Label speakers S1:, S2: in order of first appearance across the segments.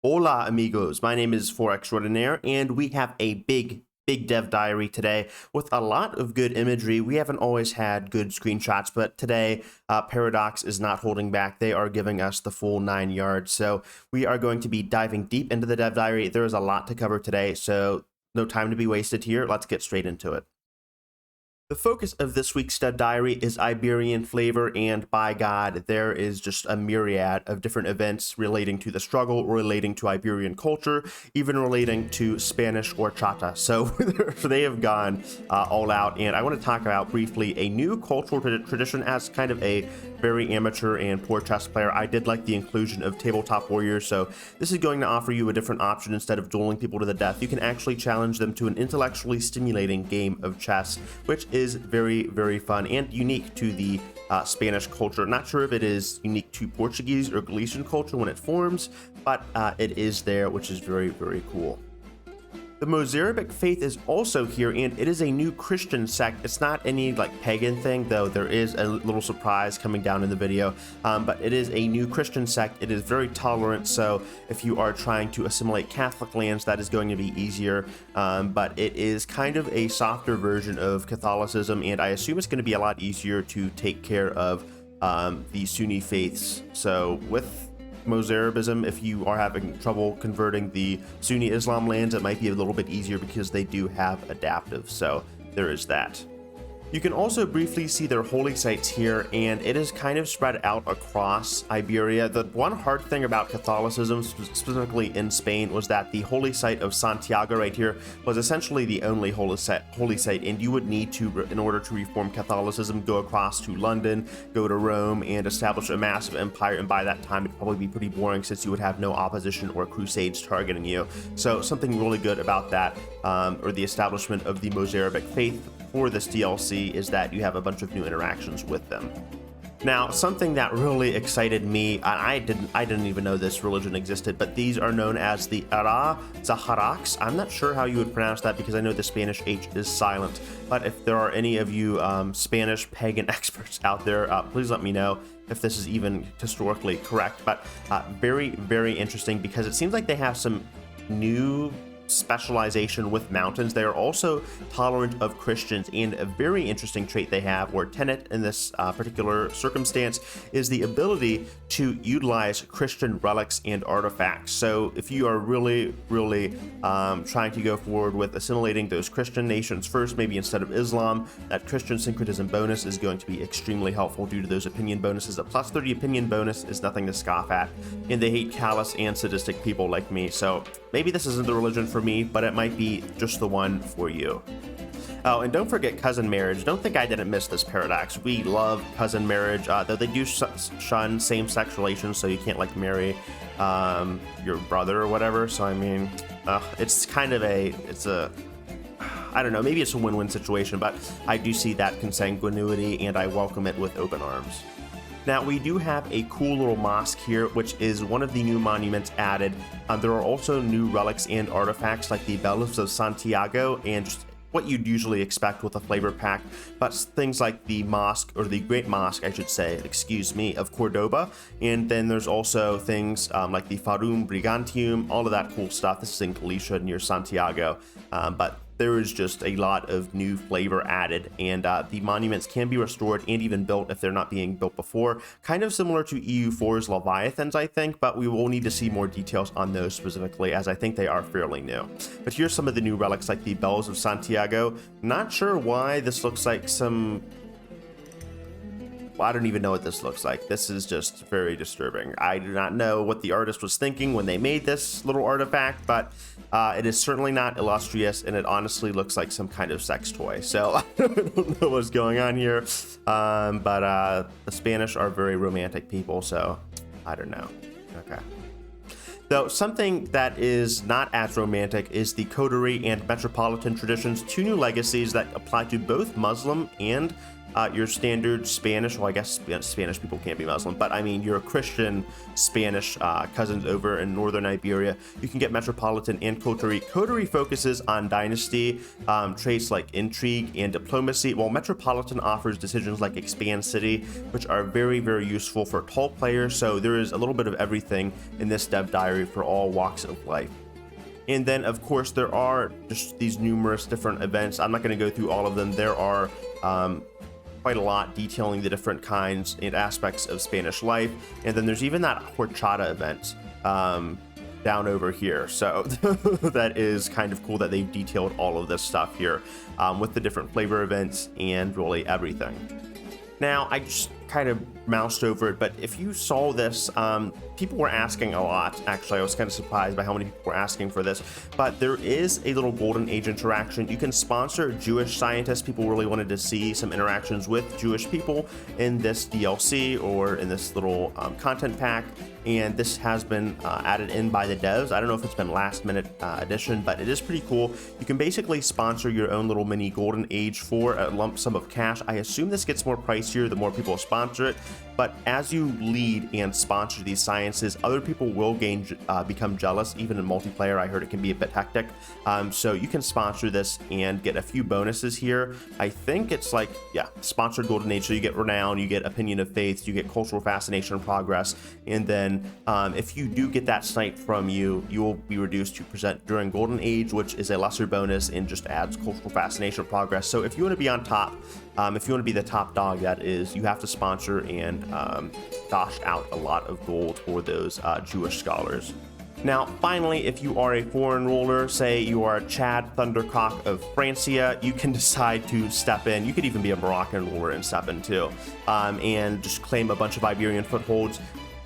S1: Hola amigos, my name is Four Extraordinaire, and we have a big dev diary today with a lot of good imagery. We haven't always had good screenshots, but today Paradox is not holding back. They are giving us the full 9 yards. So we are going to be diving deep into the dev diary. There is a lot to cover today, so no time to be wasted here. Let's get straight into it. The focus of this week's dev diary is Iberian flavor, and by God, there is just a myriad of different events relating to the struggle, relating to Iberian culture, even relating to Spanish horchata. So they have gone all out, and I want to talk about briefly a new cultural tradition. As kind of a very amateur and poor chess player, I did like the inclusion of Tabletop Warriors, so this is going to offer you a different option. Instead of dueling people to the death, you can actually challenge them to an intellectually stimulating game of chess, which is very fun and unique to the Spanish culture. Not sure if it is unique to Portuguese or Galician culture when it forms, but it is there, which is very cool. The Mozarabic faith is also here, and it is a new Christian sect. It's not any like pagan thing, though there is a little surprise coming down in the video, but it is a new Christian sect. It is very tolerant, so if you are trying to assimilate Catholic lands, that is going to be easier, but it is kind of a softer version of Catholicism, and I assume it's going to be a lot easier to take care of the Sunni faiths. So with Mozarabism, if you are having trouble converting the Sunni Islam lands, it might be a little bit easier because they do have adaptive, so there is that. You can also briefly see their holy sites here, and it is kind of spread out across Iberia. The one hard thing about Catholicism, specifically in Spain, was that the holy site of Santiago right here was essentially the only holy site, and you would need to, in order to reform Catholicism, go across to London, go to Rome, and establish a massive empire, and by that time it'd probably be pretty boring since you would have no opposition or crusades targeting you. So something really good about that, or the establishment of the Mozarabic faith for this DLC, is that you have a bunch of new interactions with them. Now, something that really excited me, I didn't even know this religion existed, but these are known as the Ara Zaharaks. I'm not sure how you would pronounce that because I know the Spanish H is silent, but if there are any of you Spanish pagan experts out there, please let me know if this is even historically correct. But very interesting, because it seems like they have some new specialization with mountains. They are also tolerant of Christians, and a very interesting trait they have, or tenet in this particular circumstance, is the ability to utilize Christian relics and artifacts. So if you are really trying to go forward with assimilating those Christian nations first, maybe instead of Islam, that Christian syncretism bonus is going to be extremely helpful due to those opinion bonuses. A plus 30 opinion bonus is nothing to scoff at, and they hate callous and sadistic people like me. So maybe this isn't the religion for me, but it might be just the one for you. Oh, and don't forget cousin marriage. Don't think I didn't miss this, Paradox. We love cousin marriage, though they do shun same-sex relations, so you can't like marry your brother or whatever. So I mean, it's kind of I don't know, maybe it's a win-win situation, but I do see that consanguinity, and I welcome it with open arms. Now, we do have a cool little mosque here, which is one of the new monuments added. There are also new relics and artifacts like the Bells of Santiago, and just what you'd usually expect with a flavor pack, but things like the mosque, or the Great Mosque, I should say, excuse me, of Cordoba. And then there's also things like the Farum Brigantium, all of that cool stuff. This is in Galicia near Santiago, but there is just a lot of new flavor added, and the monuments can be restored and even built if they're not being built before. Kind of similar to EU4's Leviathans, I think, but we will need to see more details on those specifically, as I think they are fairly new. But here's some of the new relics like the Bells of Santiago. Not sure why this looks like some... I don't even know what this looks like. This is just very disturbing. I do not know what the artist was thinking when they made this little artifact, but it is certainly not illustrious, and it honestly looks like some kind of sex toy. So I don't know what's going on here, but the Spanish are very romantic people, so I don't know. Okay. Though something that is not as romantic is the Codery and Metropolitan traditions, two new legacies that apply to both Muslim and your standard Spanish, well, I guess Spanish people can't be Muslim, but I mean your Christian Spanish cousins over in northern Iberia. You can get Metropolitan and Codery. Codery focuses on dynasty traits like intrigue and diplomacy, while Metropolitan offers decisions like expand city, which are very, very useful for tall players. So there is a little bit of everything in this dev diary for all walks of life. And then, of course, there are just these numerous different events. I'm not going to go through all of them. There are quite a lot detailing the different kinds and aspects of Spanish life. And then there's even that horchata event down over here. So that is kind of cool that they've detailed all of this stuff here with the different flavor events and really everything. Now, I just kind of moused over it, but if you saw this, people were asking a lot. Actually, I was kind of surprised by how many people were asking for this, but there is a little Golden Age interaction. You can sponsor Jewish scientists. People really wanted to see some interactions with Jewish people in this DLC or in this little content pack, and this has been added in by the devs. I don't know if it's been last minute addition, but it is pretty cool. You can basically sponsor your own little mini Golden Age for a lump sum of cash. I assume this gets more pricier the more people sponsor it, but as you lead and sponsor these sciences, other people will become jealous. Even in multiplayer, I heard it can be a bit hectic. So you can sponsor this and get a few bonuses here. I think it's like, yeah, sponsored Golden Age. So you get renown, you get opinion of faith, you get cultural fascination and progress. And then if you do get that snipe from you, you will be reduced to present during Golden Age, which is a lesser bonus and just adds cultural fascination and progress. So if you want to be on top, if you want to be the top dog, that is, you have to sponsor and dosh out a lot of gold for those Jewish scholars. Now, finally, if you are a foreign ruler, say you are Chad Thundercock of Francia, you can decide to step in. You could even be a Moroccan ruler and step in too, and just claim a bunch of Iberian footholds.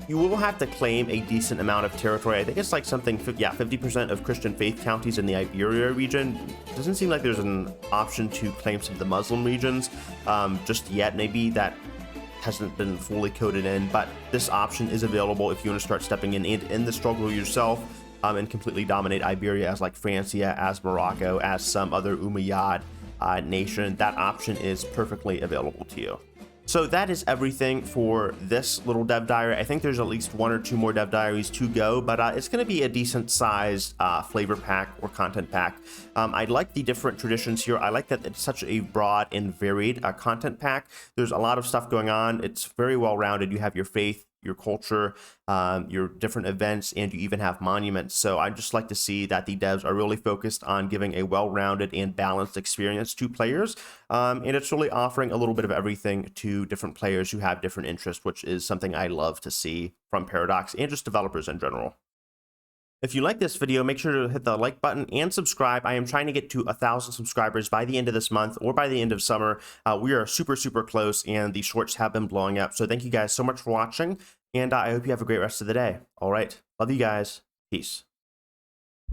S1: You will have to claim a decent amount of territory. I think it's like something, yeah, 50% of Christian faith counties in the Iberia region. Doesn't seem like there's an option to claim some of the Muslim regions just yet. Maybe that hasn't been fully coded in, but this option is available if you want to start stepping in and end the struggle yourself and completely dominate Iberia as like Francia, as Morocco, as some other Umayyad nation. That option is perfectly available to you. So that is everything for this little dev diary. I think there's at least one or two more dev diaries to go, but it's going to be a decent sized flavor pack or content pack. I like the different traditions here. I like that it's such a broad and varied content pack. There's a lot of stuff going on. It's very well rounded. You have your faith, your culture, your different events, and you even have monuments. So I just like to see that the devs are really focused on giving a well-rounded and balanced experience to players. And it's really offering a little bit of everything to different players who have different interests, which is something I love to see from Paradox and just developers in general. If you like this video, make sure to hit the like button and subscribe. I am trying to get to 1,000 subscribers by the end of this month or by the end of summer. We are super, super close, and the shorts have been blowing up. So thank you guys so much for watching, and I hope you have a great rest of the day. All right. Love you guys. Peace.